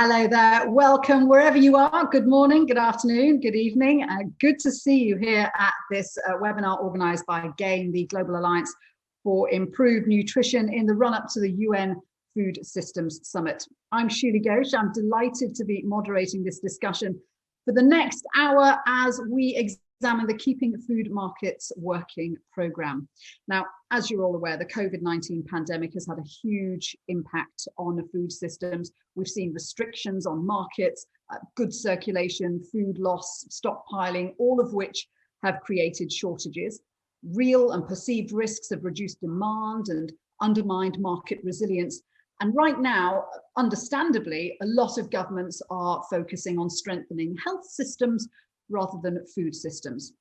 Hello there, welcome wherever you are. Good morning, good afternoon, good evening. Good to see you here at this webinar organised by GAIN, the Global Alliance for Improved Nutrition, in the run-up to the UN Food Systems Summit. I'm Shuli Ghosh. I'm delighted to be moderating this discussion for the next hour as we examine the Keeping Food Markets Working programme. Now, as you're all aware, the COVID-19 pandemic has had a huge impact on the food systems. We've seen restrictions on markets, goods circulation, food loss, stockpiling, all of which have created shortages. Real and perceived risks have reduced demand and undermined market resilience. And right now, understandably, a lot of governments are focusing on strengthening health systems rather than food systems.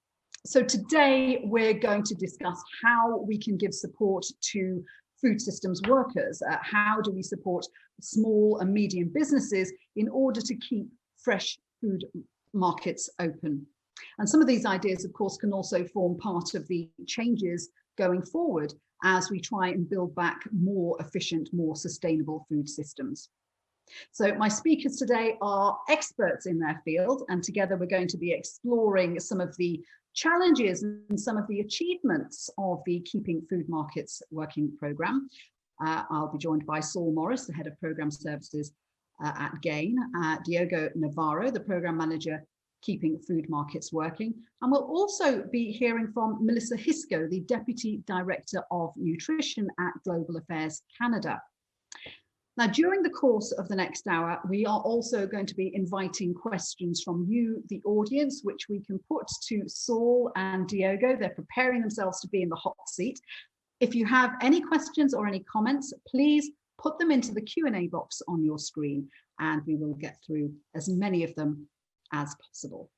So today we're going to discuss how we can give support to food systems workers. How do we support small and medium businesses in order to keep fresh food markets open? And some of these ideas, of course, can also form part of the changes going forward as we try and build back more efficient, more sustainable food systems. So my speakers today are experts in their field, and together we're going to be exploring some of the challenges and some of the achievements of the Keeping Food Markets Working programme. I'll be joined by Saul Morris, the Head of Programme Services at GAIN, Diogo Navarro, the Programme Manager, Keeping Food Markets Working, and we'll also be hearing from Melissa Hisco, the Deputy Director of Nutrition at Global Affairs Canada. Now, during the course of the next hour, we are also going to be inviting questions from you, the audience, which we can put to Saul and Diogo. They're preparing themselves to be in the hot seat. If you have any questions or any comments, please put them into the Q&A box on your screen, and we will get through as many of them as possible.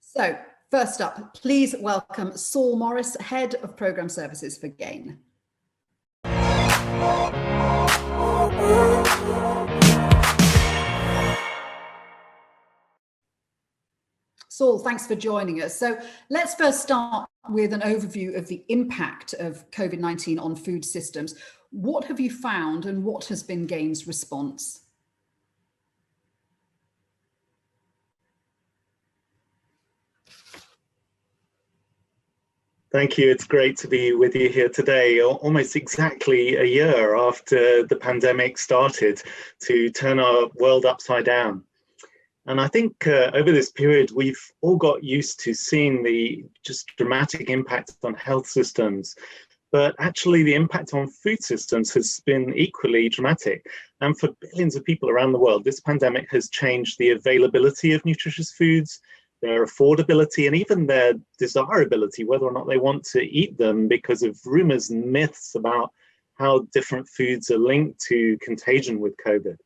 So, first up, please welcome Saul Morris, Head of Programme Services for GAIN. Saul, thanks for joining us. So let's first start with an overview of the impact of COVID-19 on food systems. What have you found and what has been GAIN's response? Thank you. It's great to be with you here today, almost exactly a year after the pandemic started to turn our world upside down. And I think over this period, we've all got used to seeing the just dramatic impact on health systems, but actually the impact on food systems has been equally dramatic. And for billions of people around the world, this pandemic has changed the availability of nutritious foods, their affordability, and even their desirability, whether or not they want to eat them, because of rumors and myths about how different foods are linked to contagion with COVID.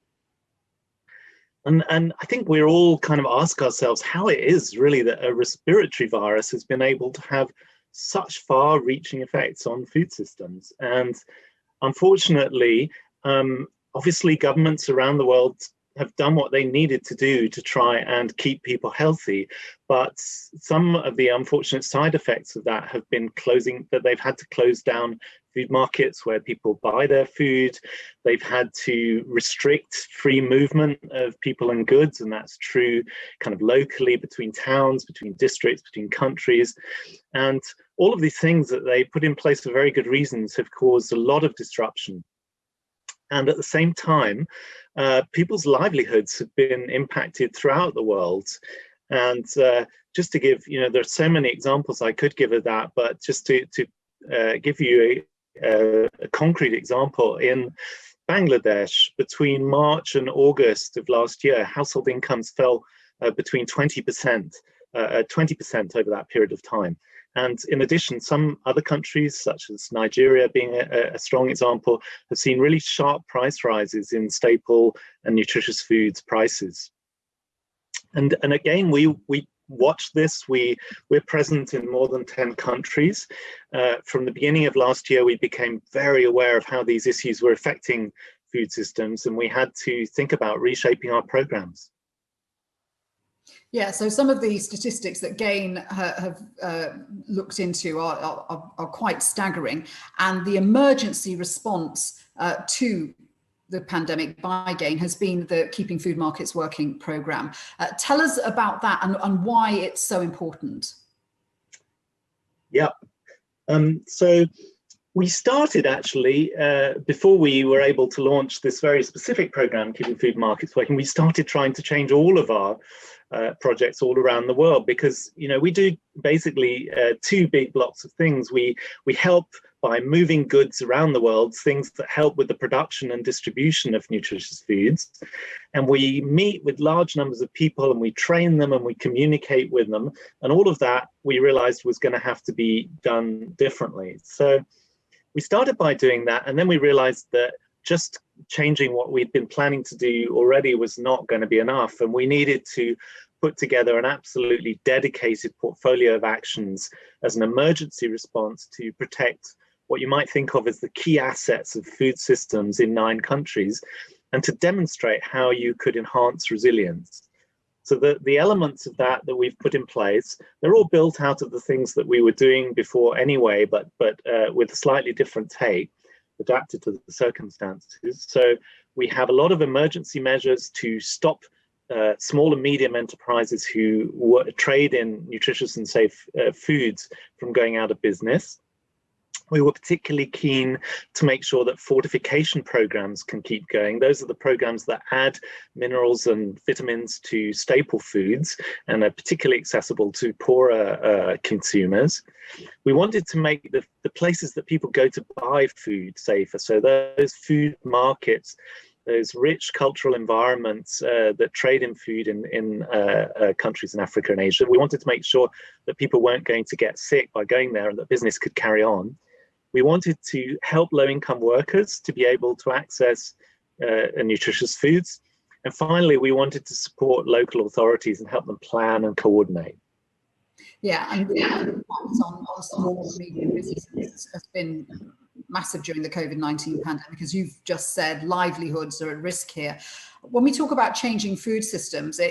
And I think we're all kind of ask ourselves how it is really that a respiratory virus has been able to have such far-reaching effects on food systems. And unfortunately, obviously governments around the world have done what they needed to do to try and keep people healthy. But some of the unfortunate side effects of that have been that they've had to close down food markets where people buy their food. They've had to restrict free movement of people and goods, and that's true kind of locally between towns, between districts, between countries. And all of these things that they put in place for very good reasons have caused a lot of disruption. And at the same time, people's livelihoods have been impacted throughout the world. And just to give, there are so many examples I could give of that, but just to give you a concrete example, in Bangladesh, between March and August of last year, household incomes fell between 20% over that period of time. And in addition, some other countries, such as Nigeria being a strong example, have seen really sharp price rises in staple and nutritious foods prices. And again, we watch this. We're present in more than 10 countries. From the beginning of last year, we became very aware of how these issues were affecting food systems, and we had to think about reshaping our programs. Yeah, so some of the statistics that GAIN have looked into are quite staggering, and the emergency response to the pandemic by GAIN has been the Keeping Food Markets Working programme. Tell us about that and why it's so important. Yeah, so we started actually, before we were able to launch this very specific programme, Keeping Food Markets Working, we started trying to change all of our projects all around the world, because we do basically two big blocks of things. We help by moving goods around the world, things that help with the production and distribution of nutritious foods, and we meet with large numbers of people and we train them and we communicate with them, and all of that we realized was going to have to be done differently. So we started by doing that, and then we realized that just changing what we'd been planning to do already was not going to be enough, and we needed to put together an absolutely dedicated portfolio of actions as an emergency response to protect what you might think of as the key assets of food systems in 9 countries, and to demonstrate how you could enhance resilience. So the elements of that we've put in place, they're all built out of the things that we were doing before anyway, but with a slightly different take, adapted to the circumstances. So we have a lot of emergency measures to stop small and medium enterprises who trade in nutritious and safe foods from going out of business. We were particularly keen to make sure that fortification programs can keep going. Those are the programs that add minerals and vitamins to staple foods and are particularly accessible to poorer consumers. We wanted to make the places that people go to buy food safer. So those food markets, those rich cultural environments that trade in food in countries in Africa and Asia, we wanted to make sure that people weren't going to get sick by going there and that business could carry on. We wanted to help low-income workers to be able to access nutritious foods. And finally, we wanted to support local authorities and help them plan and coordinate. Yeah, and the impact on small and medium businesses has been massive during the COVID-19 pandemic. As you've just said, livelihoods are at risk here. When we talk about changing food systems,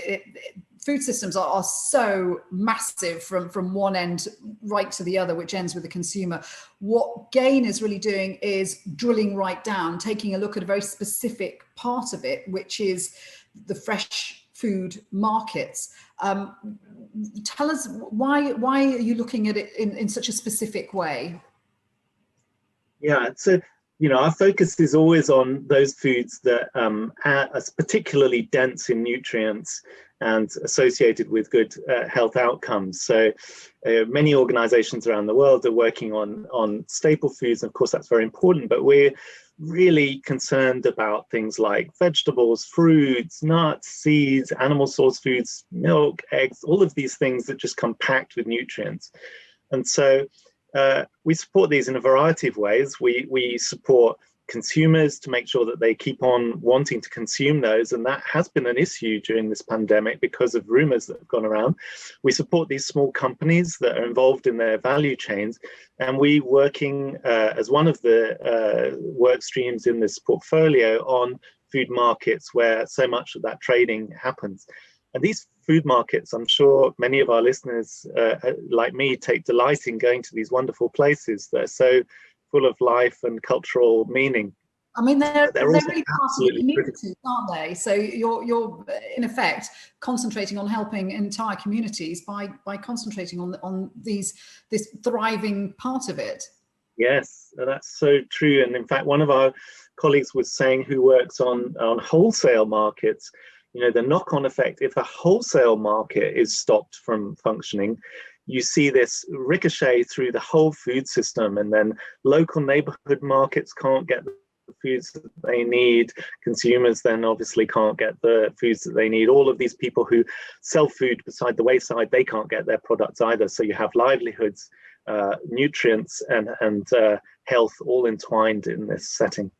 food systems are so massive from one end right to the other, which ends with the consumer. What GAIN is really doing is drilling right down, taking a look at a very specific part of it, which is the fresh food markets. Tell us why are you looking at it in such a specific way? Yeah, so our focus is always on those foods that are particularly dense in nutrients and associated with good health outcomes. So many organizations around the world are working on staple foods. And of course, that's very important, but we're really concerned about things like vegetables, fruits, nuts, seeds, animal source foods, milk, eggs, all of these things that just come packed with nutrients. And so we support these in a variety of ways. We support consumers to make sure that they keep on wanting to consume those, and that has been an issue during this pandemic because of rumors that have gone around. We support these small companies that are involved in their value chains, and we working as one of the work streams in this portfolio on food markets where so much of that trading happens. And these food markets, I'm sure many of our listeners, like me, take delight in going to these wonderful places that are so full of life and cultural meaning. I mean, they're really part of the communities, aren't they? So you're in effect concentrating on helping entire communities by concentrating on this thriving part of it. Yes, that's so true. And in fact, one of our colleagues was saying, who works on wholesale markets, the knock-on effect, if a wholesale market is stopped from functioning, you see this ricochet through the whole food system, and then local neighborhood markets can't get the foods that they need. Consumers then obviously can't get the foods that they need. All of these people who sell food beside the wayside, they can't get their products either. So you have livelihoods, nutrients, and health all entwined in this setting.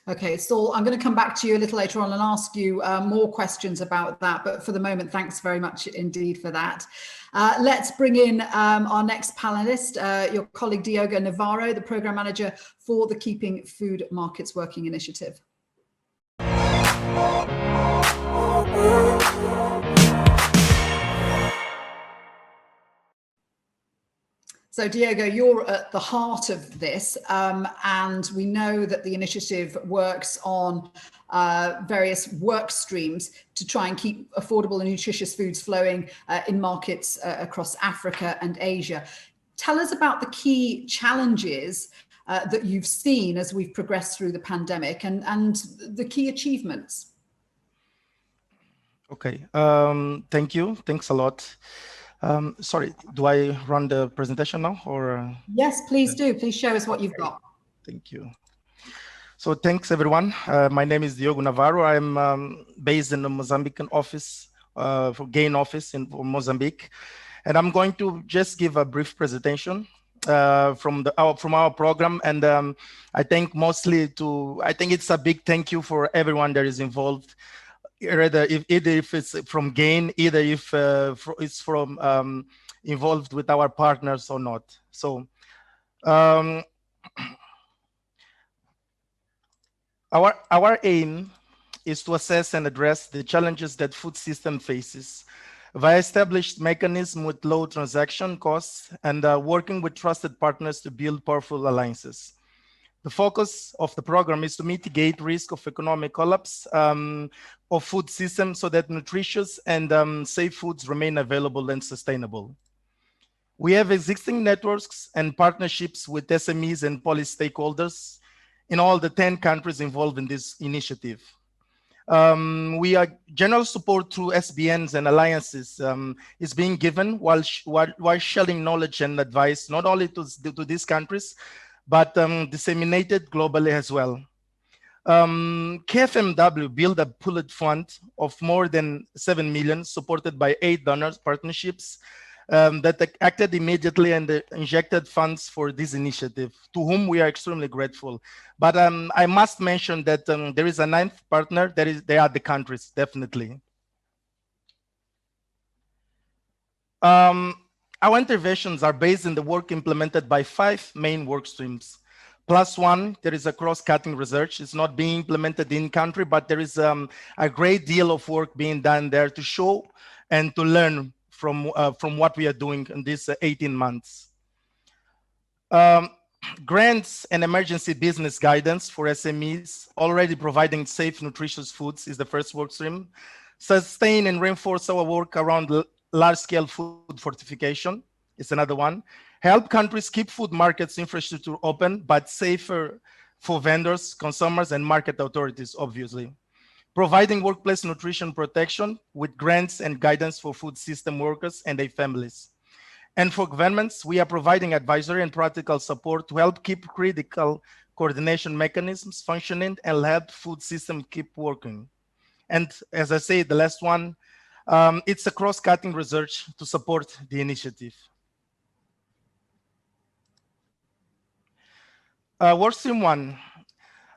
Okay, Saul, I'm going to come back to you a little later on and ask you more questions about that. But for the moment, thanks very much indeed for that. Let's bring in our next panelist, your colleague Diogo Navarro, the Programme Manager for the Keeping Food Markets Working initiative. So Diego, you're at the heart of this, and we know that the initiative works on various work streams to try and keep affordable and nutritious foods flowing in markets across Africa and Asia. Tell us about the key challenges that you've seen as we've progressed through the pandemic, and the key achievements. Okay, thank you. Thanks a lot. Sorry, do I run the presentation now or? Yes, please do. Please show us what you've got. Thank you. So thanks everyone. My name is Diogo Navarro. I'm based in the Mozambican office, for GAIN office in Mozambique. And I'm going to just give a brief presentation from our program. And I think it's a big thank you for everyone that is involved. Either if it's from GAIN, either if it's from involved with our partners or not. So our aim is to assess and address the challenges that food system faces via established mechanism with low transaction costs and working with trusted partners to build powerful alliances. The focus of the program is to mitigate risk of economic collapse of food systems so that nutritious and safe foods remain available and sustainable. We have existing networks and partnerships with SMEs and policy stakeholders in all the 10 countries involved in this initiative. We are general support through SBNs and alliances is being given while sharing knowledge and advice, not only to these countries, but disseminated globally as well. KFMW built a pooled fund of more than 7 million, supported by 8 donors partnerships that acted immediately and injected funds for this initiative, to whom we are extremely grateful. But I must mention that there is a 9th partner, they are the countries, definitely. Our interventions are based in the work implemented by 5 main work streams. Plus one, there is a cross-cutting research. It's not being implemented in country, but there is a great deal of work being done there to show and to learn from what we are doing in these 18 months. Grants and emergency business guidance for SMEs, already providing safe, nutritious foods is the first work stream. Sustain and reinforce our work around large-scale food fortification is another one. Help countries keep food markets infrastructure open, but safer for vendors, consumers, and market authorities, obviously. Providing workplace nutrition protection with grants and guidance for food system workers and their families. And for governments, we are providing advisory and practical support to help keep critical coordination mechanisms functioning and help food system keep working. And as I say, the last one, it's a cross-cutting research to support the initiative. Workstream 1.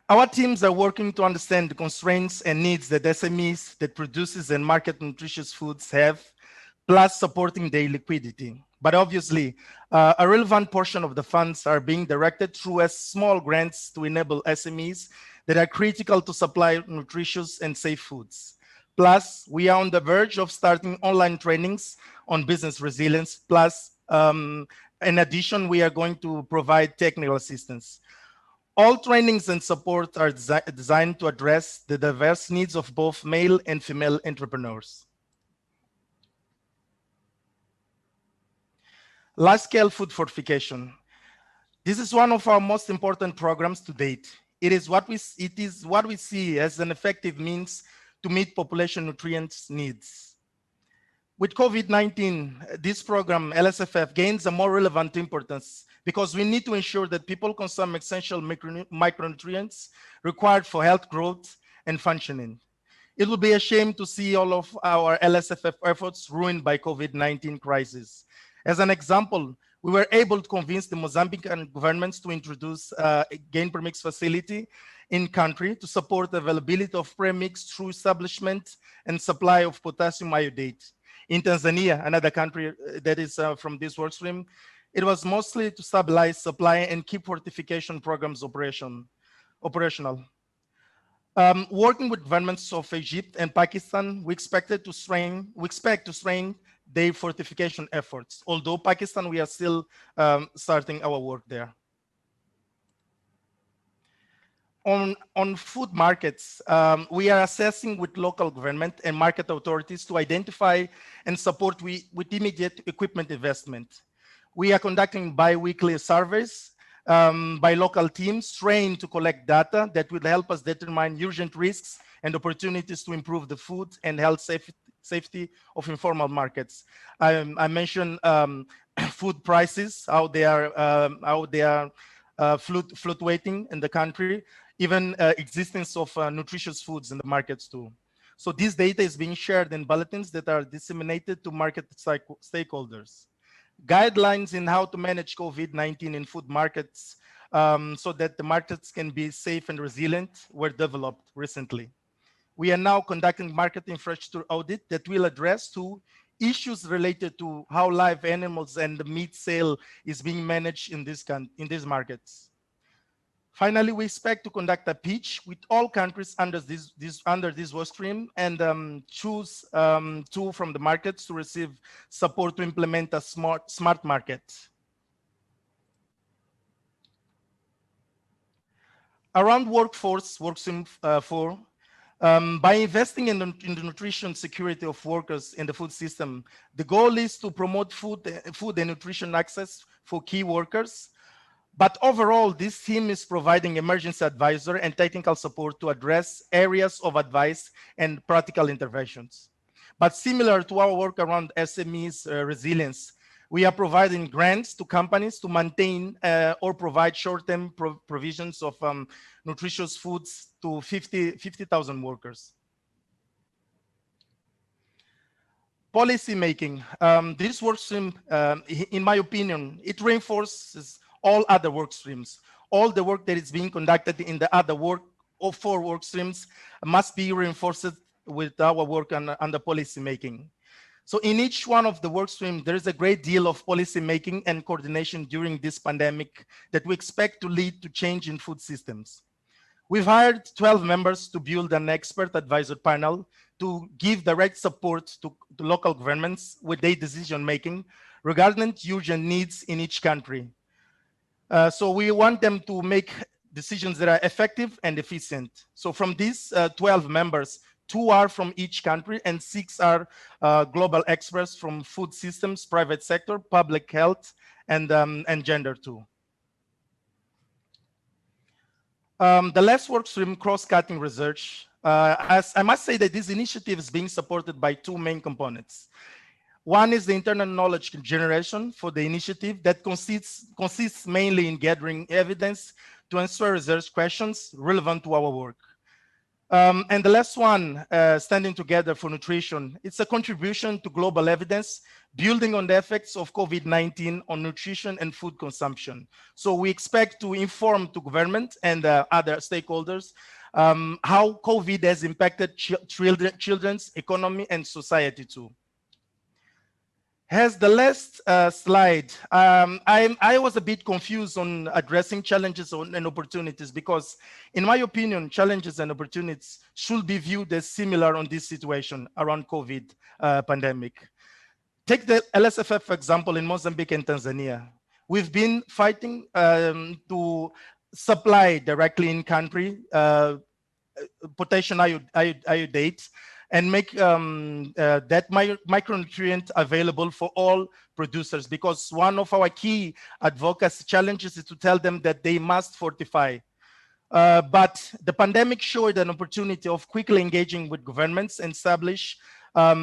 Our teams are working to understand the constraints and needs that SMEs that produces and market nutritious foods have, plus supporting their liquidity. But obviously, a relevant portion of the funds are being directed through as small grants to enable SMEs that are critical to supply nutritious and safe foods. Plus, we are on the verge of starting online trainings on business resilience. Plus, in addition, we are going to provide technical assistance. All trainings and support are designed to address the diverse needs of both male and female entrepreneurs. Large-scale food fortification. This is one of our most important programs to date. It is what we see as an effective means to meet population nutrients needs. With COVID-19, this program, LSFF, gains a more relevant importance because we need to ensure that people consume essential micronutrients required for health, growth, and functioning. It will be a shame to see all of our LSFF efforts ruined by COVID-19 crisis. As an example, we were able to convince the Mozambican governments to introduce a GAIN premix facility in country to support the availability of premix through establishment and supply of potassium iodate. In Tanzania, another country that is from this workstream, it was mostly to stabilize supply and keep fortification programs operational. Working with governments of Egypt and Pakistan, we expect to strain their fortification efforts. Although Pakistan, we are still starting our work there. On food markets, we are assessing with local government and market authorities to identify and support with immediate equipment investment. We are conducting bi-weekly surveys by local teams trained to collect data that will help us determine urgent risks and opportunities to improve the food and health safety of informal markets. I mentioned food prices, how they are fluctuating in the country, even existence of nutritious foods in the markets too. So this data is being shared in bulletins that are disseminated to market stakeholders. Guidelines in how to manage COVID-19 in food markets so that the markets can be safe and resilient were developed recently. We are now conducting market infrastructure audit that will address two issues related to how live animals and the meat sale is being managed in these markets. Finally, we expect to conduct a pitch with all countries under this work stream and choose two from the markets to receive support to implement a smart market. Around workforce, work stream 4, by investing in the nutrition security of workers in the food system, the goal is to promote food and nutrition access for key workers. But overall, this team is providing emergency advisor and technical support to address areas of advice and practical interventions. But similar to our work around SMEs resilience, we are providing grants to companies to maintain or provide short-term provisions of nutritious foods to 50,000 workers. Policy making. This work stream, in my opinion, it reinforces all other work streams. All the work that is being conducted in the other work or 4 work streams must be reinforced with our work on the policy making. So in each one of the work streams, there is a great deal of policy making and coordination during this pandemic that we expect to lead to change in food systems. We've hired 12 members to build an expert advisor panel to give direct support to local governments with their decision making regarding urgent needs in each country. So we want them to make decisions that are effective and efficient. So from these 12 members, 2 are from each country and 6 are global experts from food systems, private sector, public health, and gender too. The last work stream, cross-cutting research. As I must say that this initiative is being supported by 2 main components. One is the internal knowledge generation for the initiative that consists mainly in gathering evidence to answer research questions relevant to our work. And the last one, standing together for nutrition, it's a contribution to global evidence, building on the effects of COVID-19 on nutrition and food consumption. So we expect to inform to government and other stakeholders how COVID has impacted children's economy and society too. As the last slide, I was a bit confused on addressing challenges and opportunities because, in my opinion, challenges and opportunities should be viewed as similar on this situation around COVID pandemic. Take the LSFF example in Mozambique and Tanzania. We've been fighting to supply directly in country potassium iodate and make that micronutrient available for all producers, because one of our key advocacy challenges is to tell them that they must fortify. But the pandemic showed an opportunity of quickly engaging with governments and establish a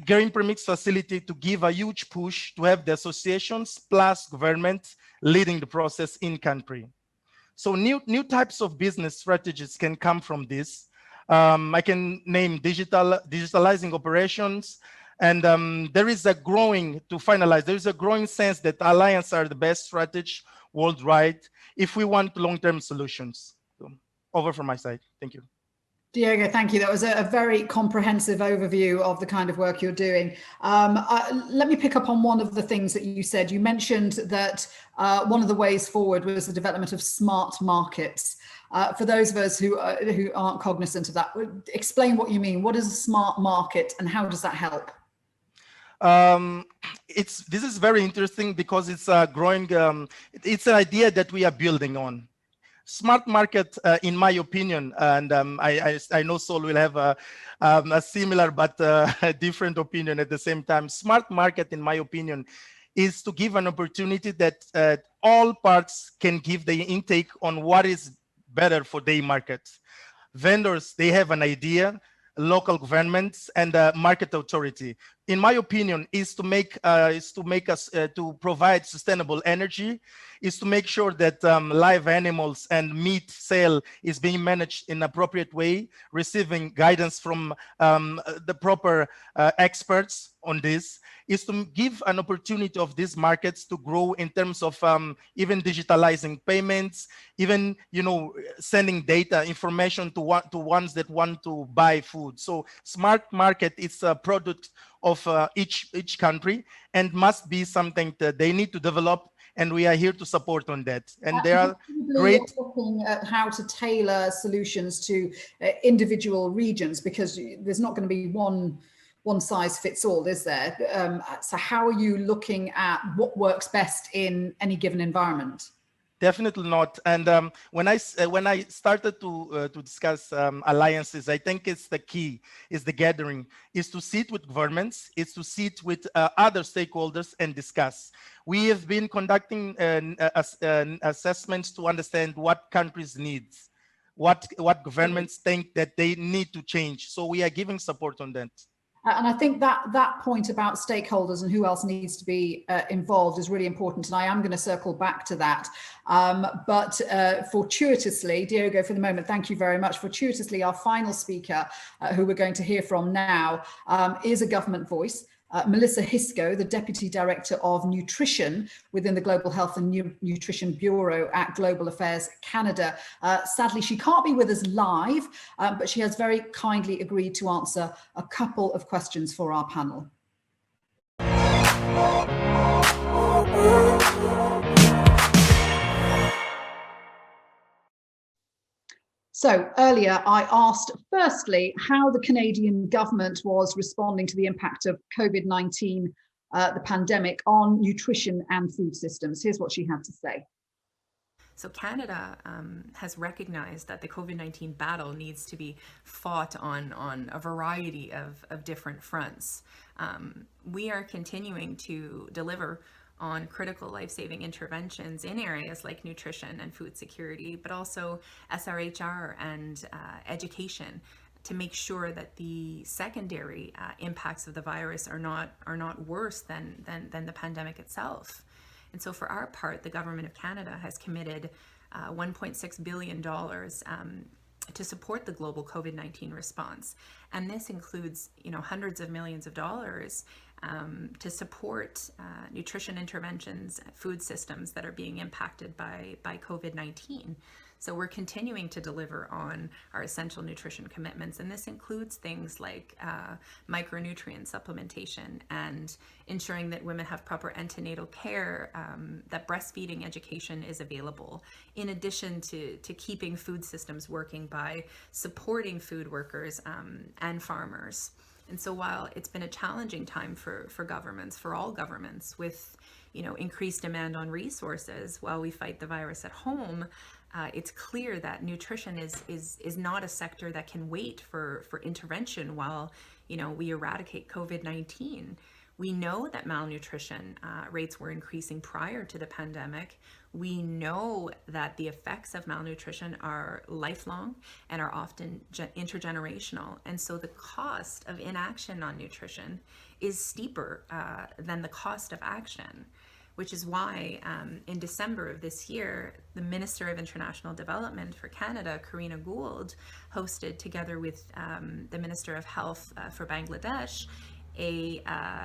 grain premix facility to give a huge push to have the associations plus government leading the process in country. So new types of business strategies can come from this. I can name digitalizing operations, and there is a growing sense that alliances are the best strategy worldwide if we want long-term solutions. So, over from my side. Thank you. Diego, thank you. That was a very comprehensive overview of the kind of work you're doing. Let me pick up on one of the things that you said. You mentioned that one of the ways forward was the development of smart markets. For those of us who aren't cognizant of that, explain what you mean. What is a smart market and how does that help? This is very interesting because it's growing. It's an idea that we are building on. Smart market, in my opinion, and I know Sol will have a similar but a different opinion at the same time. Smart market, in my opinion, is to give an opportunity that all parts can give the intake on what is better for their market. Vendors, they have an idea, local governments and market authority. In my opinion, is to make us to provide sustainable energy, is to make sure that live animals and meat sale is being managed in an appropriate way, receiving guidance from the proper experts on this, is to give an opportunity of these markets to grow in terms of even digitalizing payments, even sending data information to ones that want to buy food. So smart market is a product of each country and must be something that they need to develop, and we are here to support on that. And there are great looking at how to tailor solutions to individual regions, because there's not going to be one size fits all, is there? So how are you looking at what works best in any given environment? Definitely not. And when I started to discuss alliances, I think it's the key, is the gathering, is to sit with governments, is to sit with other stakeholders and discuss. We have been conducting assessments to understand what countries needs, what governments think that they need to change. So we are giving support on that. And I think that point about stakeholders and who else needs to be involved is really important. And I am going to circle back to that. But fortuitously, Diogo, for the moment, thank you very much. Fortuitously, our final speaker, who we're going to hear from now, is a government voice. Melissa Hisco, the Deputy Director of Nutrition within the Global Health and Nutrition Bureau at Global Affairs Canada. Sadly, she can't be with us live, but she has very kindly agreed to answer a couple of questions for our panel. So earlier I asked firstly how the Canadian government was responding to the impact of COVID-19, the pandemic, on nutrition and food systems. Here's what she had to say. So Canada has recognized that the COVID-19 battle needs to be fought on a variety of different fronts. We are continuing to deliver on critical life-saving interventions in areas like nutrition and food security, but also SRHR and education, to make sure that the secondary impacts of the virus are not worse than the pandemic itself. And so for our part, the Government of Canada has committed $1.6 billion to support the global COVID-19 response. And this includes, hundreds of millions of dollars to support nutrition interventions, food systems that are being impacted by COVID-19. So we're continuing to deliver on our essential nutrition commitments, and this includes things like micronutrient supplementation and ensuring that women have proper antenatal care, that breastfeeding education is available, in addition to keeping food systems working by supporting food workers and farmers. And so while it's been a challenging time for governments, for all governments, with increased demand on resources while we fight the virus at home, it's clear that nutrition is not a sector that can wait for intervention while we eradicate COVID-19. We know that malnutrition rates were increasing prior to the pandemic. We know that the effects of malnutrition are lifelong and are often intergenerational. And so the cost of inaction on nutrition is steeper than the cost of action, which is why in December of this year, the Minister of International Development for Canada, Karina Gould, hosted, together with the Minister of Health for Bangladesh, a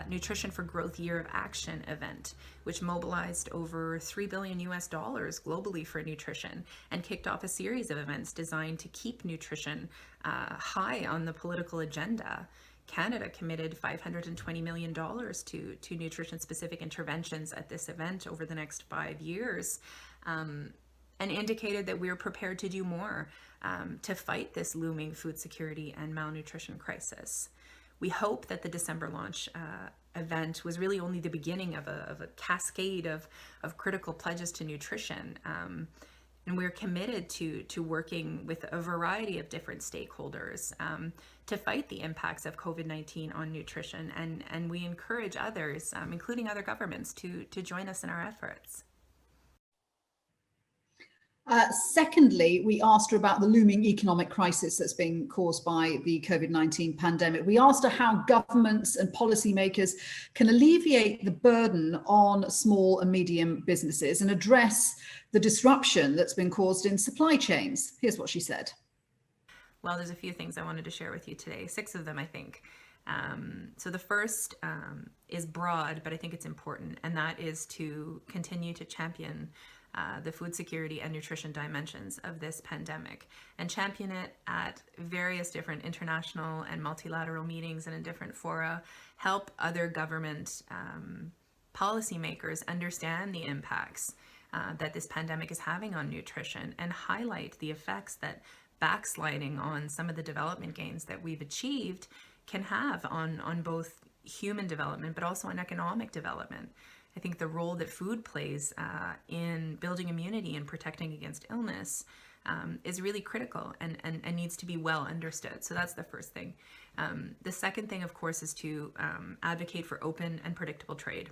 Nutrition for Growth Year of Action event, which mobilized over $3 billion globally for nutrition and kicked off a series of events designed to keep nutrition high on the political agenda. Canada committed $520 million to nutrition-specific interventions at this event over the next 5 years, and indicated that we are prepared to do more to fight this looming food security and malnutrition crisis. We hope that the December launch event was really only the beginning of a cascade of critical pledges to nutrition. And we're committed to working with a variety of different stakeholders to fight the impacts of COVID-19 on nutrition. And we encourage others, including other governments, to join us in our efforts. Secondly, we asked her about the looming economic crisis that's being caused by the COVID-19 pandemic. We asked her how governments and policymakers can alleviate the burden on small and medium businesses and address the disruption that's been caused in supply chains. Here's what she said. Well, there's a few things I wanted to share with you today, 6 of them, I think. So the first is broad, but I think it's important, and that is to continue to champion the food security and nutrition dimensions of this pandemic, and champion it at various different international and multilateral meetings and in different fora, help other government policymakers understand the impacts that this pandemic is having on nutrition, and highlight the effects that backsliding on some of the development gains that we've achieved can have on both human development, but also on economic development. I think the role that food plays in building immunity and protecting against illness is really critical and needs to be well understood. So that's the first thing. The second thing, of course, is to advocate for open and predictable trade.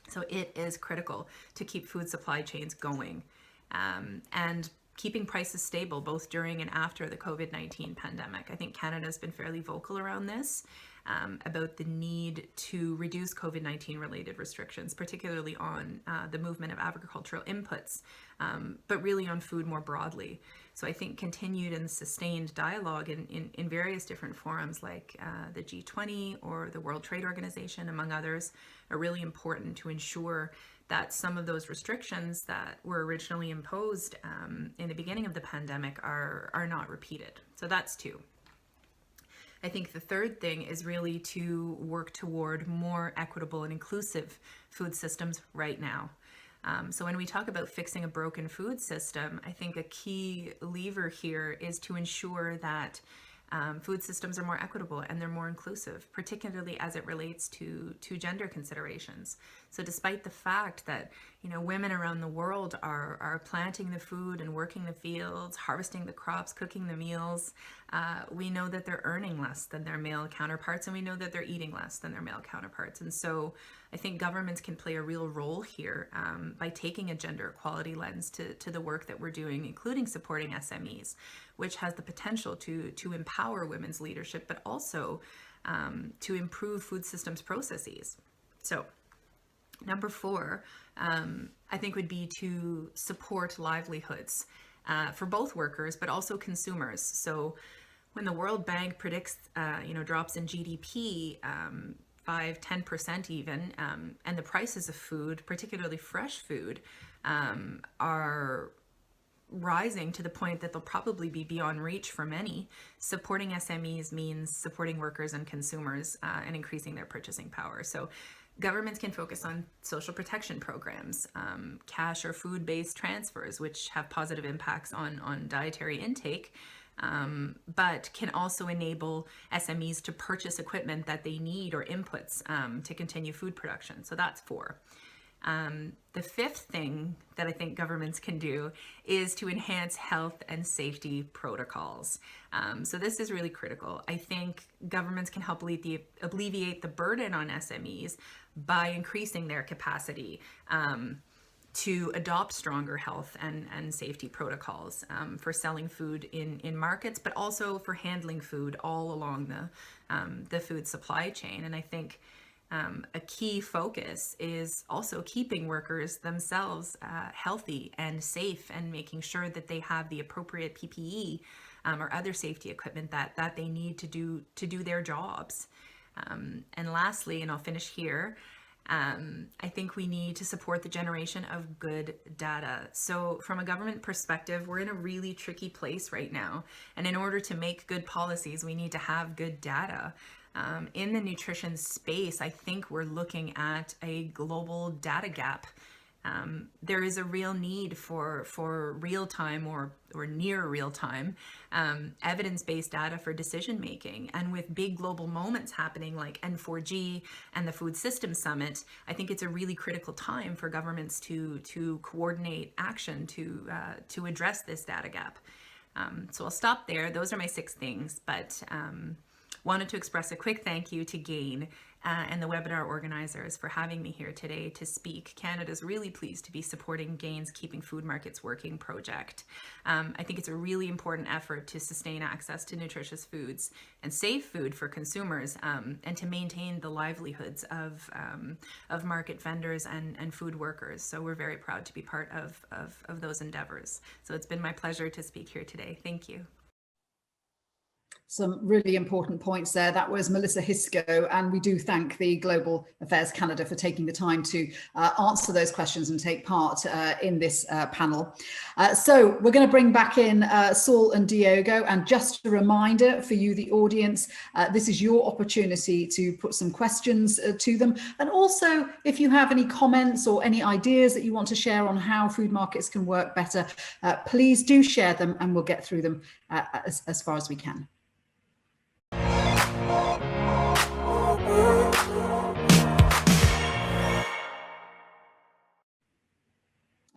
So it is critical to keep food supply chains going and keeping prices stable both during and after the COVID-19 pandemic. I think Canada has been fairly vocal around this, about the need to reduce COVID-19 related restrictions, particularly on the movement of agricultural inputs, but really on food more broadly. So I think continued and sustained dialogue in various different forums like the G20 or the World Trade Organization, among others, are really important to ensure that some of those restrictions that were originally imposed in the beginning of the pandemic are not repeated. So that's 2. I think the third thing is really to work toward more equitable and inclusive food systems right now. So when we talk about fixing a broken food system, I think a key lever here is to ensure that food systems are more equitable and they're more inclusive, particularly as it relates to gender considerations. So despite the fact that, you know, women around the world are planting the food and working the fields, harvesting the crops, cooking the meals, we know that they're earning less than their male counterparts, and we know that they're eating less than their male counterparts. And so I think governments can play a real role here by taking a gender equality lens to the work that we're doing, including supporting SMEs, which has the potential to empower women's leadership, but also to improve food systems processes. So number 4, I think would be to support livelihoods for both workers, but also consumers. So when the World Bank predicts, drops in GDP, 5-10% even, and the prices of food, particularly fresh food, are rising to the point that they'll probably be beyond reach for many, supporting SMEs means supporting workers and consumers and increasing their purchasing power. So governments can focus on social protection programs, cash or food-based transfers, which have positive impacts on dietary intake, but can also enable SMEs to purchase equipment that they need or inputs to continue food production. So that's 4. The 5th thing that I think governments can do is to enhance health and safety protocols. So this is really critical. I think governments can help alleviate the burden on SMEs by increasing their capacity to adopt stronger health and safety protocols for selling food in markets, but also for handling food all along the food supply chain. And I think a key focus is also keeping workers themselves healthy and safe, and making sure that they have the appropriate PPE or other safety equipment that they need to do their jobs. And lastly, and I'll finish here, I think we need to support the generation of good data. So from a government perspective, we're in a really tricky place right now. And in order to make good policies, we need to have good data. In the nutrition space, I think we're looking at a global data gap. there is a real need for real-time or near real-time evidence-based data for decision making. And with big global moments happening like N4G and the Food Systems Summit, I think it's a really critical time for governments to coordinate action to address this data gap. So I'll stop there. Those are my 6 things, but wanted to express a quick thank you to GAIN and the webinar organizers for having me here today to speak. Canada's really pleased to be supporting GAIN's Keeping Food Markets Working project. I think it's a really important effort to sustain access to nutritious foods and safe food for consumers, and to maintain the livelihoods of market vendors and food workers. So we're very proud to be part of those endeavors. So it's been my pleasure to speak here today. Thank you. Some really important points there. That was Melissa Hisco, and we do thank the Global Affairs Canada for taking the time to answer those questions and take part in this panel. So we're going to bring back in Saul and Diogo, and just a reminder for you, the audience, this is your opportunity to put some questions to them. And also, if you have any comments or any ideas that you want to share on how food markets can work better, please do share them and we'll get through them as far as we can.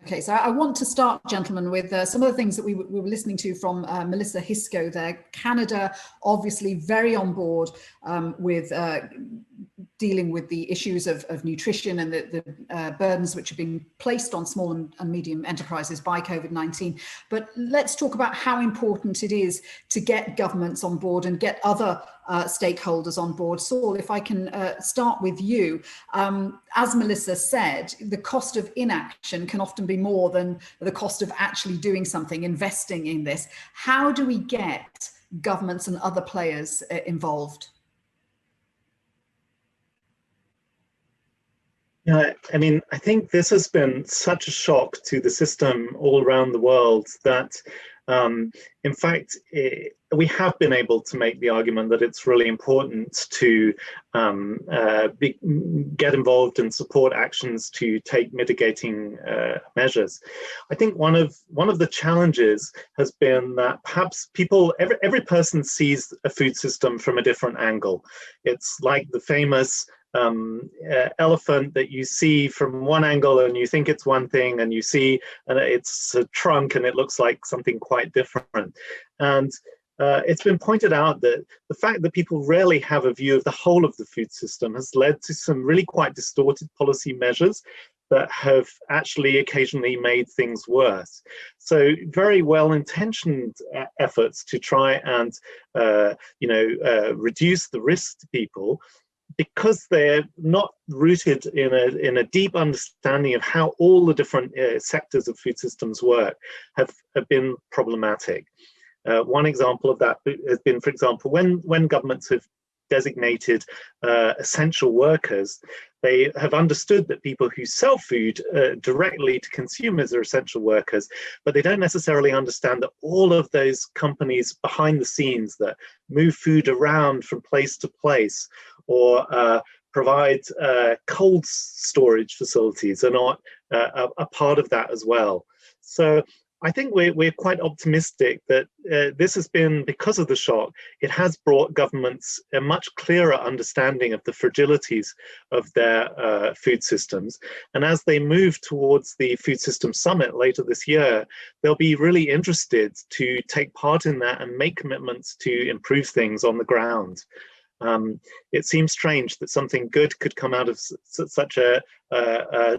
Okay, so I want to start, gentlemen, with some of the things that we were listening to from Melissa Hisco there. Canada, obviously very on board with dealing with the issues of nutrition and the burdens which have been placed on small and medium enterprises by COVID-19. But let's talk about how important it is to get governments on board and get other stakeholders on board. Saul, if I can start with you. As Melissa said, the cost of inaction can often be more than the cost of actually doing something, investing in this. How do we get governments and other players involved? Yeah, I mean, I think this has been such a shock to the system all around the world that, in fact, we have been able to make the argument that it's really important to get involved and support actions to take mitigating measures. I think one of the challenges has been that perhaps every person sees a food system from a different angle. It's like the famous elephant that you see from one angle and you think it's one thing, and you see it's a trunk and it looks like something quite different. And it's been pointed out that the fact that people rarely have a view of the whole of the food system has led to some really quite distorted policy measures that have actually occasionally made things worse. So very well-intentioned efforts to try and reduce the risk to people, because they're not rooted in a deep understanding of how all the different sectors of food systems work, have been problematic. One example of that has been, for example, when governments have designated essential workers, they have understood that people who sell food directly to consumers are essential workers, but they don't necessarily understand that all of those companies behind the scenes that move food around from place to place, or provide cold storage facilities, are not a part of that as well. So I think we're quite optimistic that this has been, because of the shock, it has brought governments a much clearer understanding of the fragilities of their food systems. And as they move towards the Food Systems Summit later this year, they'll be really interested to take part in that and make commitments to improve things on the ground. It seems strange that something good could come out of such a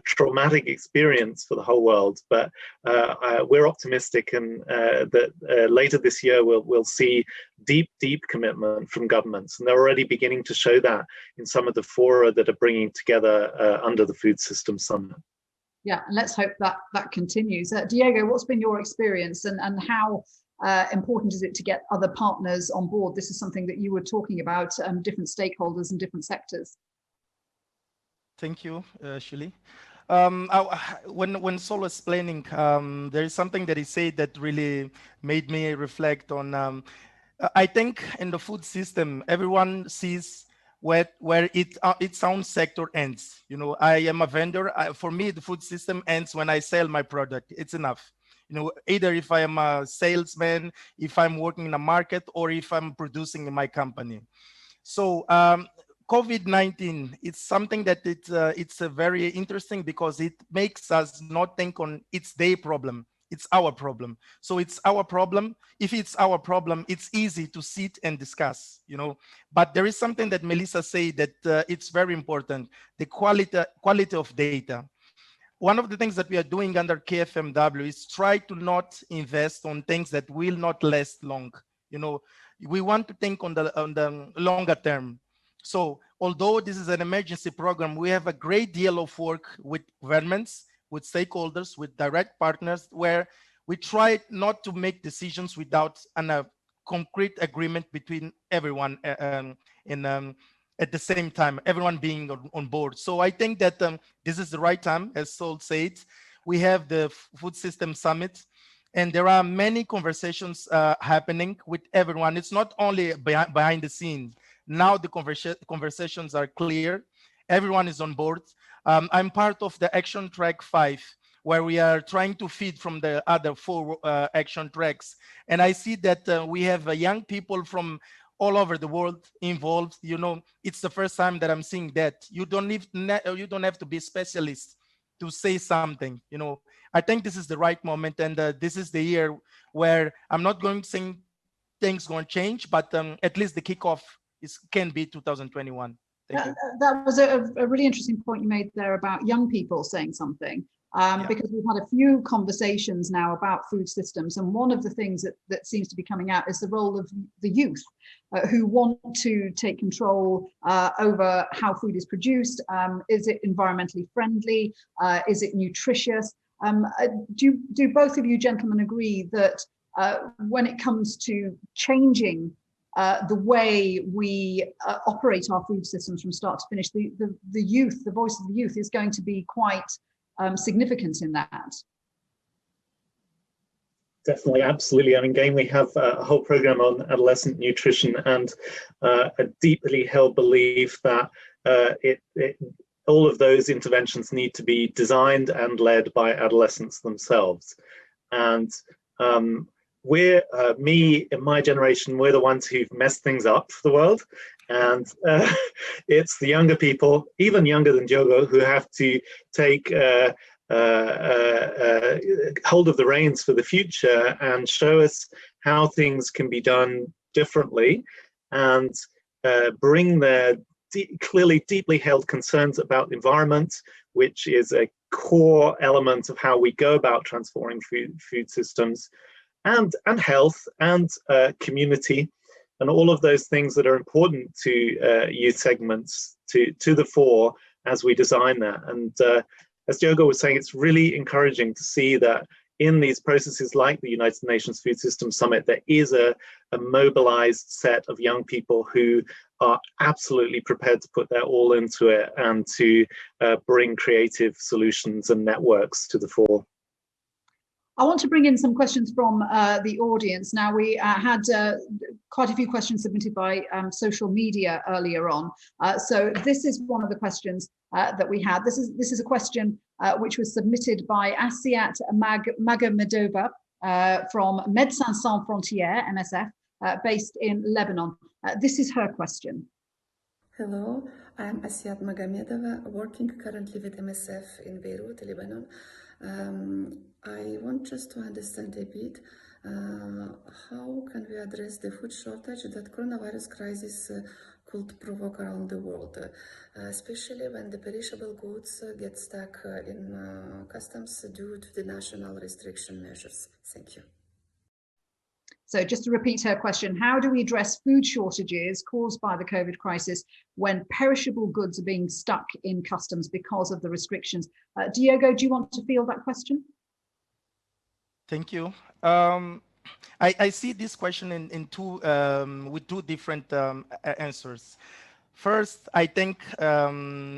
traumatic experience for the whole world, but we're optimistic, and that later this year we'll see deep commitment from governments, and they're already beginning to show that in some of the fora that are bringing together under the Food Systems Summit. Yeah, and let's hope that continues. Diego, what's been your experience, and how important is it to get other partners on board? This is something that you were talking about, different stakeholders and different sectors. Thank you, Shirley. When Saul was explaining, there is something that he said that really made me reflect on. I think in the food system, everyone sees where its own sector ends. You know, I am a vendor. For me, the food system ends when I sell my product. It's enough. You know, either if I am a salesman, if I'm working in a market, or if I'm producing in my company. So COVID-19, it's something that it's very interesting because it makes us not think on it's their problem. It's our problem. So it's our problem. If it's our problem, it's easy to sit and discuss, you know. But there is something that Melissa said that it's very important, the quality of data. One of the things that we are doing under KFMW is try to not invest on things that will not last long. You know, we want to think on the longer term. So although this is an emergency program, we have a great deal of work with governments, with stakeholders, with direct partners, where we try not to make decisions without a concrete agreement between everyone at the same time, everyone being on board. So I think that this is the right time, as Sol said. We have the Food System Summit, and there are many conversations happening with everyone. It's not only behind the scenes. Now the conversations are clear. Everyone is on board. I'm part of the Action Track 5, where we are trying to feed from the other 4 action tracks. And I see that we have young people from all over the world involved. You know, it's the first time that I'm seeing that. You don't have to be a specialist to say something. You know, I think this is the right moment, and this is the year where I'm not going to say things going to change, but at least the kickoff can be 2021. That was a really interesting point you made there about young people saying something. Because we've had a few conversations now about food systems, and one of the things that seems to be coming out is the role of the youth who want to take control over how food is produced. Is it environmentally friendly? Is it nutritious? Do both of you gentlemen agree that when it comes to changing the way we operate our food systems from start to finish, the youth, the voice of the youth is going to be quite significant in that? Definitely, absolutely. I mean, again, we have a whole program on adolescent nutrition, and a deeply held belief that all of those interventions need to be designed and led by adolescents themselves. And me and my generation, we're the ones who've messed things up for the world. And it's the younger people, even younger than Diogo, who have to take hold of the reins for the future and show us how things can be done differently, and bring their clearly deeply held concerns about the environment, which is a core element of how we go about transforming food systems, and health and community, and all of those things that are important to youth segments to the fore as we design that. And as Diogo was saying, it's really encouraging to see that in these processes like the United Nations Food Systems Summit, there is a mobilized set of young people who are absolutely prepared to put their all into it and to bring creative solutions and networks to the fore. I want to bring in some questions from the audience. Now, we had quite a few questions submitted by social media earlier on. So this is one of the questions that we had. This is a question which was submitted by Asiat Magomedova from Médecins Sans Frontières, MSF, based in Lebanon. This is her question. Hello, I'm Asiat Magomedova, working currently with MSF in Beirut, Lebanon. I want just to understand a bit how can we address the food shortage that coronavirus crisis could provoke around the world, especially when the perishable goods get stuck in customs due to the national restriction measures. Thank you. So just to repeat her question, how do we address food shortages caused by the COVID crisis when perishable goods are being stuck in customs because of the restrictions? Diogo, do you want to field that question? Thank you. I see this question in with two different answers. First, I think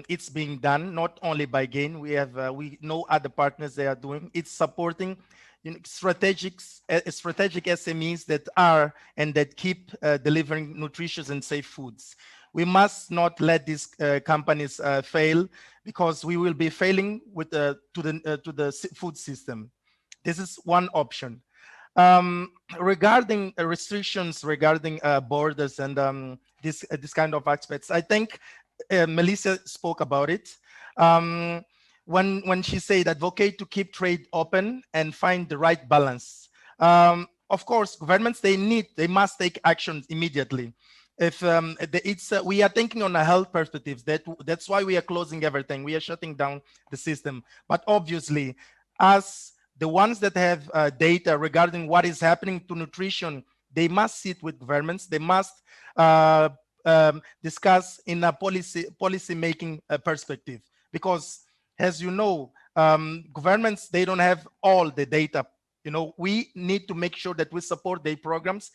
it's being done not only by GAIN. We know other partners they are doing. It's supporting strategic SMEs that are and that keep delivering nutritious and safe foods. we must not let these companies fail, because we will be failing with to the food system. This is one option. Regarding restrictions, regarding borders and this kind of aspects, I think Melissa spoke about it. When she said advocate to keep trade open and find the right balance. Of course, governments, they must take action immediately. If we are thinking on a health perspective, that's why we are closing everything. We are shutting down the system. But obviously, as the ones that have data regarding what is happening to nutrition, they must sit with governments. They must discuss in a policy making perspective, because as you know, governments, they don't have all the data. You know, we need to make sure that we support their programs.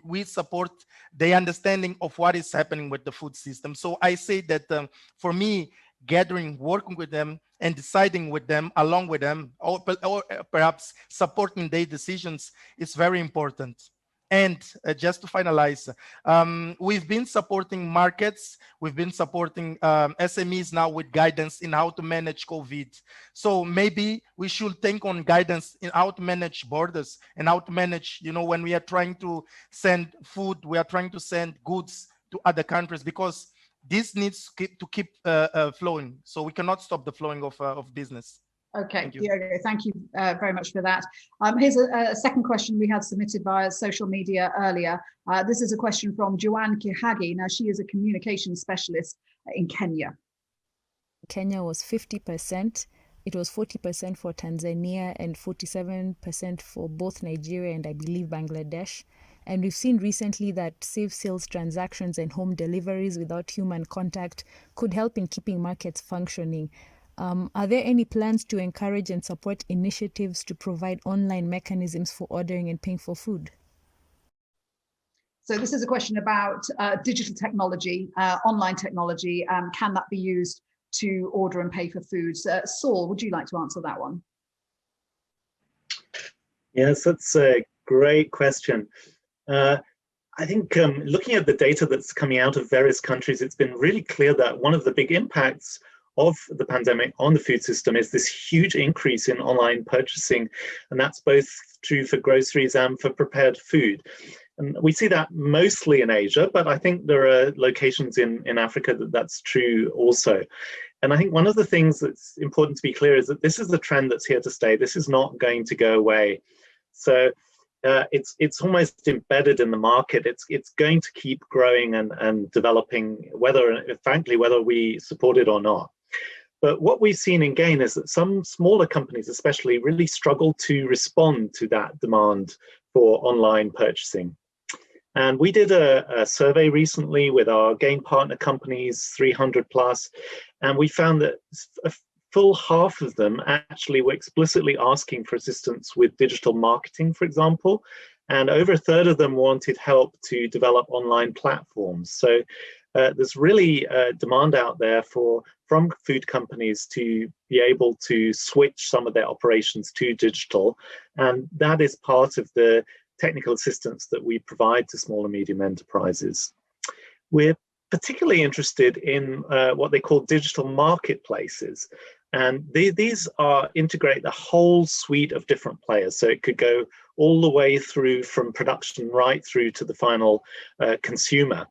We support the understanding of what is happening with the food system. So I say that for me, gathering, working with them and deciding with them, along with them, or perhaps supporting their decisions is very important. And just to finalize, we've been supporting markets, we've been supporting SMEs now with guidance in how to manage COVID. So maybe we should think on guidance in how to manage borders and how to manage, you know, when we are trying to send food, we are trying to send goods to other countries, because this needs to keep flowing. So we cannot stop the flowing of business. Okay, Diogo, thank you very much for that. Here's a second question we had submitted via social media earlier. This is a question from Joanne Kihagi. Now, she is a communications specialist in Kenya. Kenya was 50%. It was 40% for Tanzania and 47% for both Nigeria and I believe Bangladesh. And we've seen recently that safe sales transactions and home deliveries without human contact could help in keeping markets functioning. Are there any plans to encourage and support initiatives to provide online mechanisms for ordering and paying for food? So this is a question about digital technology, online technology. Can that be used to order and pay for food? Saul, would you like to answer that one? Yes, that's a great question. I think looking at the data that's coming out of various countries, it's been really clear that one of the big impacts of the pandemic on the food system is this huge increase in online purchasing. And that's both true for groceries and for prepared food. And we see that mostly in Asia, but I think there are locations in Africa that's true also. And I think one of the things that's important to be clear is that this is a trend that's here to stay. This is not going to go away. So it's almost embedded in the market. It's going to keep growing and developing, frankly, whether we support it or not. But what we've seen in GAIN is that some smaller companies especially really struggle to respond to that demand for online purchasing. And we did a survey recently with our GAIN partner companies, 300 plus, and we found that a full half of them actually were explicitly asking for assistance with digital marketing, for example, and over a third of them wanted help to develop online platforms. So there's really demand out there from food companies to be able to switch some of their operations to digital. And that is part of the technical assistance that we provide to small and medium enterprises. We're particularly interested in what they call digital marketplaces. And these integrate the whole suite of different players. So it could go all the way through from production right through to the final consumer.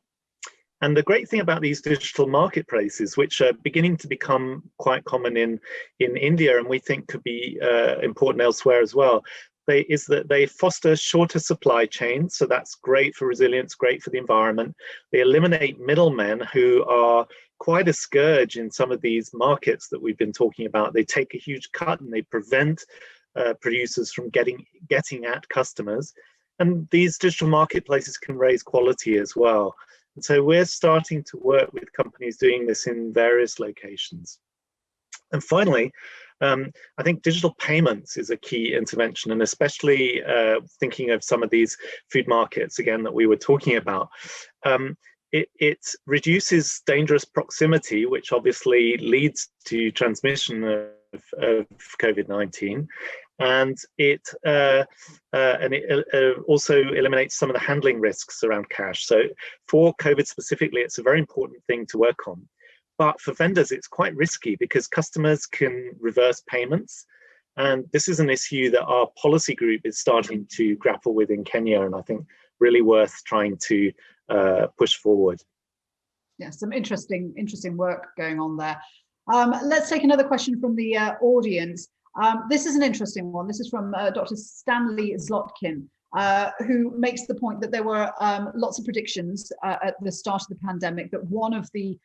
And the great thing about these digital marketplaces, which are beginning to become quite common in India, and we think could be important elsewhere as well, is that they foster shorter supply chains. So that's great for resilience, great for the environment. They eliminate middlemen who are quite a scourge in some of these markets that we've been talking about. They take a huge cut and they prevent producers from getting at customers. And these digital marketplaces can raise quality as well. And so we're starting to work with companies doing this in various locations. And finally, I think digital payments is a key intervention, and especially thinking of some of these food markets, again, that we were talking about. It reduces dangerous proximity, which obviously leads to transmission of COVID-19. And it also eliminates some of the handling risks around cash. So for COVID specifically, it's a very important thing to work on. But for vendors, it's quite risky because customers can reverse payments. And this is an issue that our policy group is starting to grapple with in Kenya, and I think really worth trying to push forward. Yeah, some interesting work going on there. Let's take another question from the audience. This is an interesting one. This is from Dr. Stanley Zlotkin, who makes the point that there were lots of predictions at the start of the pandemic that one of the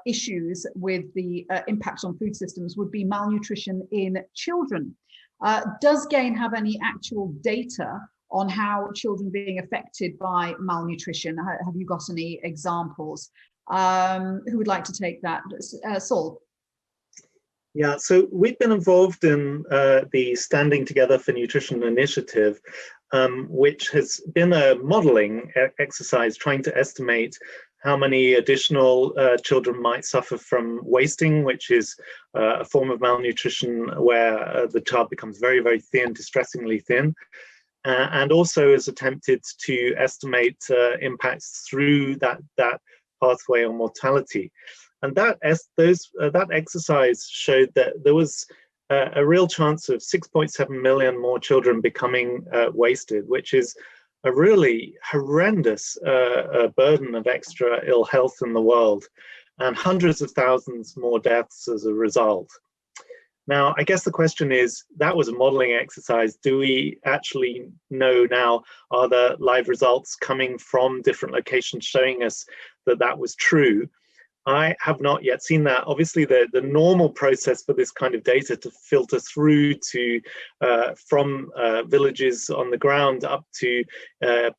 issues with the impact on food systems would be malnutrition in children. Does GAIN have any actual data on how children being affected by malnutrition? Have you got any examples? Who would like to take that? Saul. Yeah, so we've been involved in the Standing Together for Nutrition initiative, which has been a modeling exercise trying to estimate how many additional children might suffer from wasting, which is a form of malnutrition where the child becomes very, very thin, distressingly thin, and also has attempted to estimate impacts through that pathway on mortality. And that exercise showed that there was a real chance of 6.7 million more children becoming wasted, which is a really horrendous burden of extra ill health in the world, and hundreds of thousands more deaths as a result. Now, I guess the question is, that was a modeling exercise. Do we actually know now, are there live results coming from different locations showing us that that was true? I have not yet seen that. Obviously, the normal process for this kind of data to filter through to from villages on the ground up to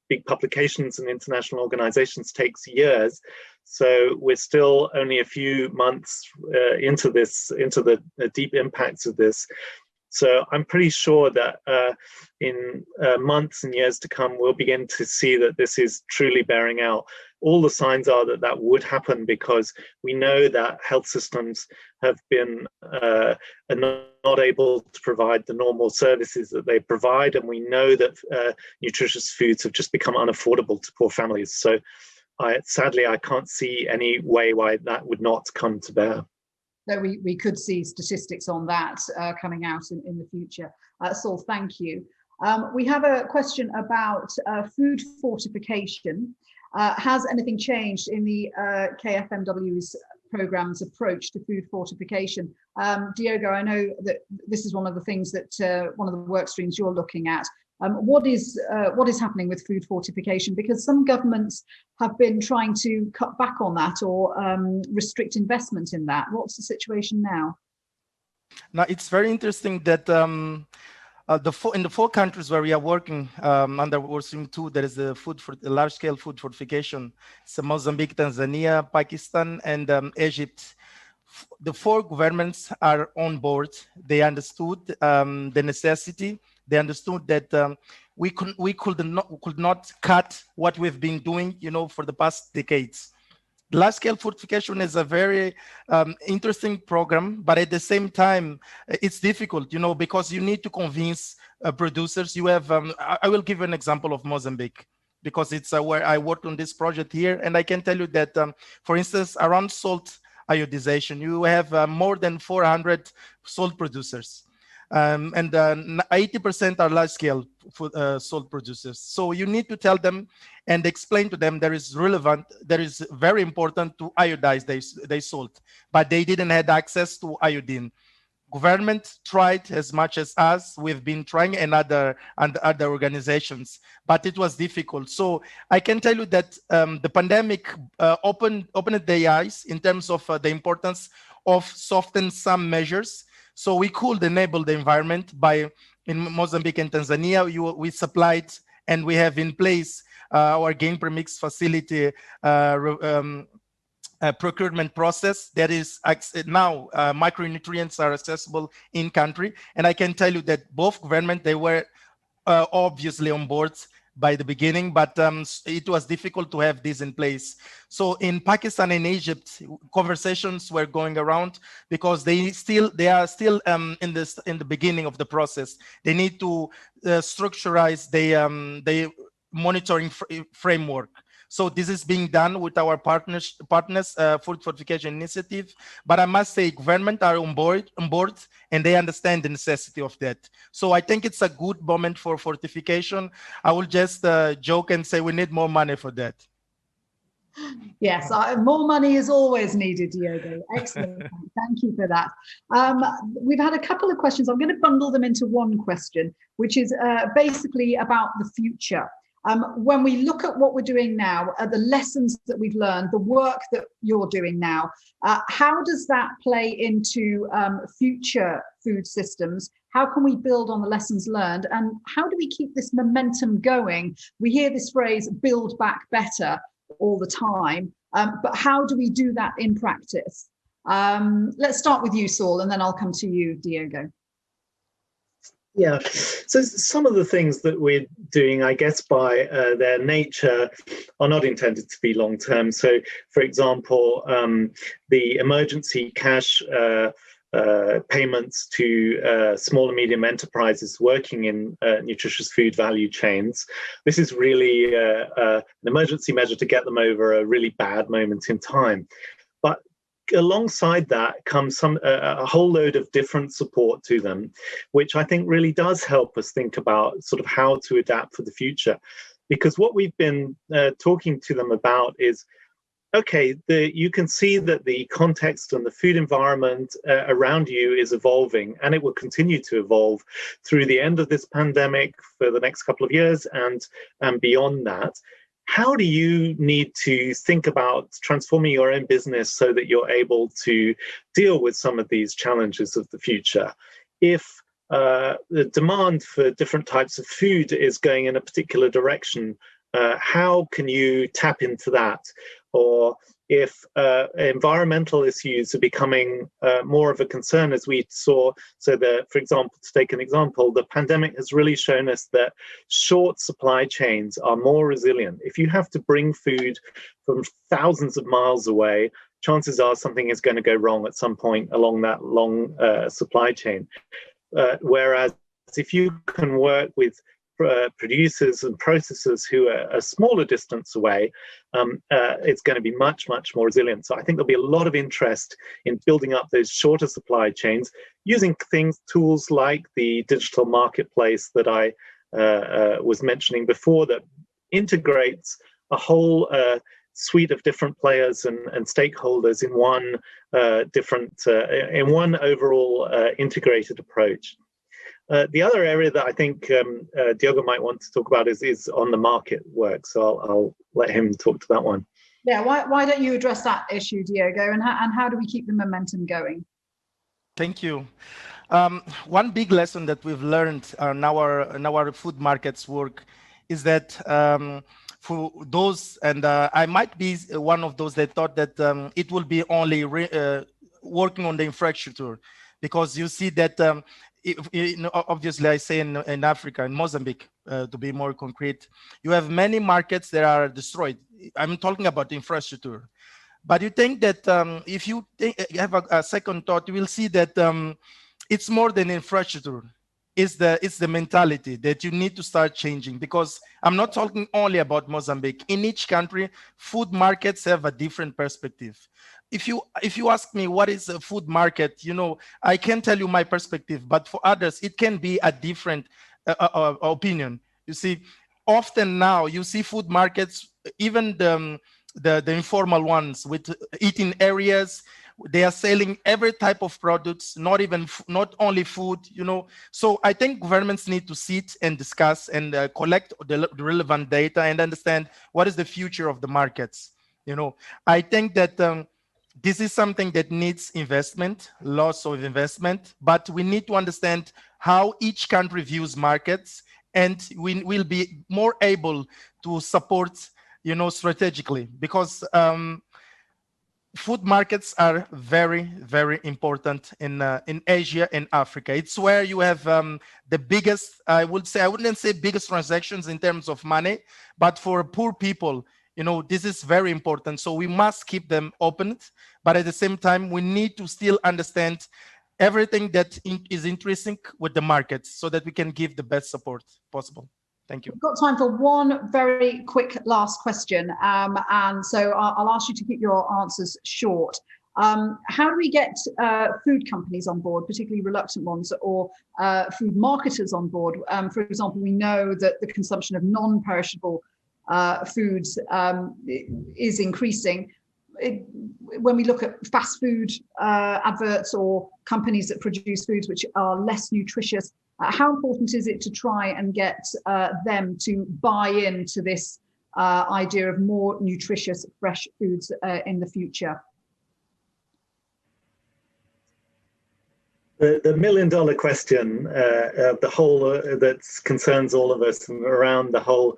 big publications and international organizations takes years. So we're still only a few months into the deep impacts of this. So I'm pretty sure that in months and years to come, we'll begin to see that this is truly bearing out. All the signs are that that would happen because we know that health systems have been not able to provide the normal services that they provide, and we know that nutritious foods have just become unaffordable to poor families. So sadly, I can't see any way why that would not come to bear. So we could see statistics on that coming out in the future. Saul, thank you. We have a question about food fortification. Has anything changed in the KFMW's program's approach to food fortification? Diogo, I know that this is one of the things that one of the work streams you're looking at. What is happening with food fortification? Because some governments have been trying to cut back on that or restrict investment in that. What's the situation now? Now, it's very interesting that in the 4 countries where we are working under World Stream 2, there is a large-scale food fortification. So Mozambique, Tanzania, Pakistan, and Egypt. The 4 governments are on board. They understood the necessity. They understood that we could not cut what we've been doing, for the past decades. Large-scale fortification is a very interesting program, but at the same time, it's difficult, because you need to convince producers. You have, I will give you an example of Mozambique, because it's where I worked on this project here, and I can tell you that, for instance, around salt iodization, you have more than 400 salt producers. And 80% are large-scale salt producers. So you need to tell them and explain to them that is very important to iodize their salt, but they didn't have access to iodine. Government tried as much as us. We've been trying, and other organizations, but it was difficult. So I can tell you that the pandemic opened their eyes in terms of the importance of softening some measures. So we could enable the environment in Mozambique and Tanzania, we supplied, and we have in place our GAIN Premix facility procurement process that is now micronutrients are accessible in country. And I can tell you that both governments, they were obviously on board by the beginning, but it was difficult to have this in place. So in Pakistan and Egypt, conversations were going around because they are still in the beginning of the process. They need to structurize the monitoring framework. So this is being done with our partners, Food Fortification Initiative. But I must say, government are on board, and they understand the necessity of that. So I think it's a good moment for fortification. I will just joke and say we need more money for that. Yes, more money is always needed, Diogo. Excellent. Thank you for that. We've had a couple of questions. I'm going to bundle them into one question, which is basically about the future. When we look at what we're doing now, the lessons that we've learned, the work that you're doing now, how does that play into future food systems? How can we build on the lessons learned? And how do we keep this momentum going? We hear this phrase, build back better, all the time, but how do we do that in practice? Let's start with you, Saul, and then I'll come to you, Diogo. Yeah, so some of the things that we're doing, I guess, by their nature are not intended to be long-term. So, for example, the emergency cash payments to small and medium enterprises working in nutritious food value chains. This is really an emergency measure to get them over a really bad moment in time. But alongside that comes a whole load of different support to them, which I think really does help us think about sort of how to adapt for the future. Because what we've been talking to them about is, okay, you can see that the context and the food environment around you is evolving, and it will continue to evolve through the end of this pandemic for the next couple of years and beyond that. How do you need to think about transforming your own business so that you're able to deal with some of these challenges of the future? If the demand for different types of food is going in a particular direction, how can you tap into that? Or if environmental issues are becoming more of a concern, as we saw, so that, for example, to take an example, the pandemic has really shown us that short supply chains are more resilient. If you have to bring food from thousands of miles away, chances are something is going to go wrong at some point along that long supply chain. Whereas if you can work with producers and processors who are a smaller distance away, it's going to be much, much more resilient. So I think there'll be a lot of interest in building up those shorter supply chains using tools like the digital marketplace that I was mentioning before, that integrates a whole suite of different players and stakeholders in one overall integrated approach. The other area that I think Diogo might want to talk about is on the market work. So I'll let him talk to that one. Yeah, why don't you address that issue, Diogo, and how do we keep the momentum going? Thank you. One big lesson that we've learned in our food markets work is that for those, and I might be one of those that thought that it will be only working on the infrastructure, because you see that obviously I say in Africa, in Mozambique, to be more concrete, you have many markets that are destroyed. I'm talking about infrastructure. But you think that if you have a second thought, you will see that it's more than infrastructure. It's the mentality that you need to start changing, because I'm not talking only about Mozambique. In each country, food markets have a different perspective. If you ask me what is a food market, I can tell you my perspective, but for others, it can be a different opinion. You see, often now you see food markets, even the informal ones with eating areas, they are selling every type of products, not only food, So I think governments need to sit and discuss and collect the relevant data and understand what is the future of the markets. I think that this is something that needs investment, lots of investment, but we need to understand how each country views markets, and we will be more able to support, strategically, because food markets are very, very important in Asia and Africa. It's where you have the biggest, I wouldn't say biggest transactions in terms of money, but for poor people, you know, this is very important. So we must keep them open, but at the same time, we need to still understand everything that is intrinsic with the markets so that we can give the best support possible. Thank you. We've got time for one very quick last question. And so I'll ask you to keep your answers short. How do we get food companies on board, particularly reluctant ones, or food marketers on board? For example, we know that the consumption of non-perishable foods is increasing. When we look at fast food adverts or companies that produce foods which are less nutritious, how important is it to try and get them to buy into this idea of more nutritious, fresh foods in the future? The million-dollar question, the whole that concerns all of us around the whole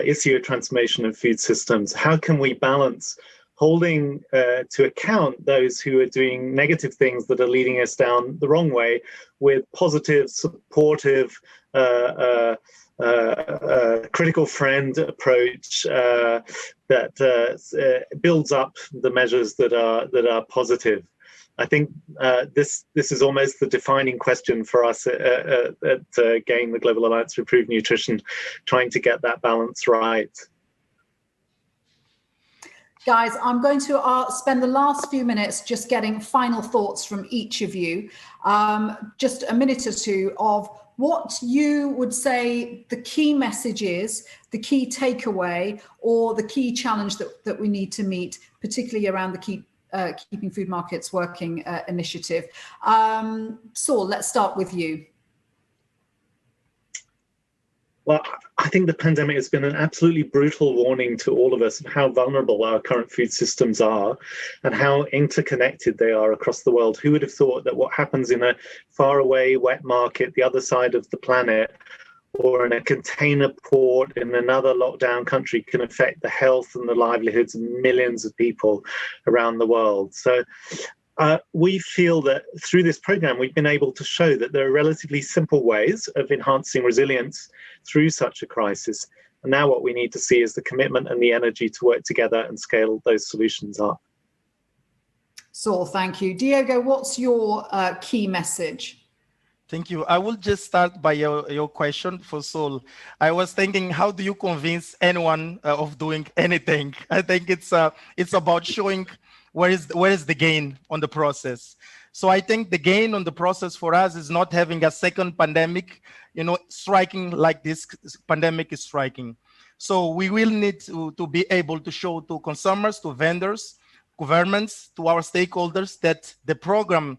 issue of transformation of food systems. How can we balance holding to account those who are doing negative things that are leading us down the wrong way with positive, supportive, critical friend approach that builds up the measures that are positive? I think this is almost the defining question for us at GAIN, the Global Alliance for Improved Nutrition, trying to get that balance right. Guys, I'm going to spend the last few minutes just getting final thoughts from each of you. Just a minute or two of what you would say the key message is, the key takeaway, or the key challenge that we need to meet, particularly around the Keeping Food Markets Working initiative. Saul, let's start with you. Well, I think the pandemic has been an absolutely brutal warning to all of us of how vulnerable our current food systems are and how interconnected they are across the world. Who would have thought that what happens in a faraway wet market the other side of the planet or in a container port in another lockdown country can affect the health and the livelihoods of millions of people around the world? So we feel that through this program, we've been able to show that there are relatively simple ways of enhancing resilience through such a crisis. And now what we need to see is the commitment and the energy to work together and scale those solutions up. Saul, thank you. Diego, what's your key message? Thank you. I will just start by your question for Saul. I was thinking, how do you convince anyone of doing anything? I think it's about showing where is the gain on the process. So I think the gain on the process for us is not having a second pandemic, striking like this pandemic is striking. So we will need to be able to show to consumers, to vendors, governments, to our stakeholders that the program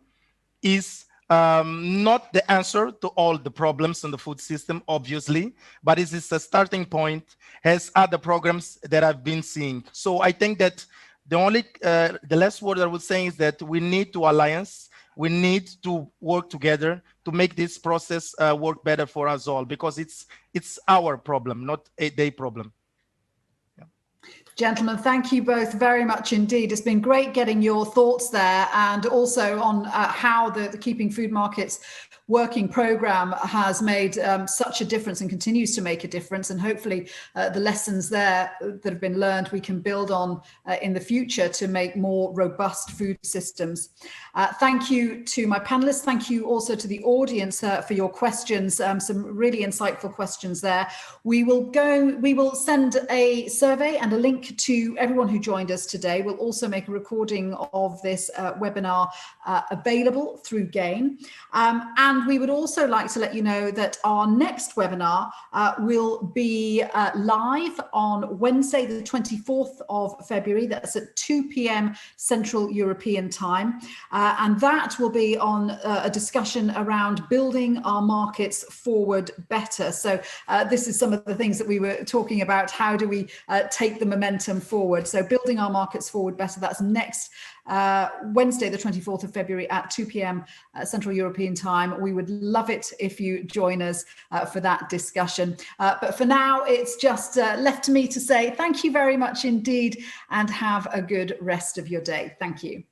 is not the answer to all the problems in the food system, obviously, but it is a starting point, as other programs that I've been seeing. So I think that the last word I would say is that we need to alliance. We need to work together to make this process work better for us all, because it's our problem, not their problem. Yeah. Gentlemen, thank you both very much indeed. It's been great getting your thoughts there, and also on how the Keeping Food Markets Working program has made such a difference and continues to make a difference. And hopefully the lessons there that have been learned, we can build on in the future to make more robust food systems. Thank you to my panelists. Thank you also to the audience for your questions. Some really insightful questions there. We will send a survey and a link to everyone who joined us today. We'll also make a recording of this webinar available through GAIN. And we would also like to let you know that our next webinar will be live on Wednesday, the 24th of February. That's at 2 p.m. Central European time. And that will be on a discussion around building our markets forward better. So this is some of the things that we were talking about. How do we take the momentum momentum forward. So building our markets forward better. That's next Wednesday, the 24th of February at 2 p.m. Central European time. We would love it if you join us for that discussion. But for now, it's just left to me to say thank you very much indeed, and have a good rest of your day. Thank you.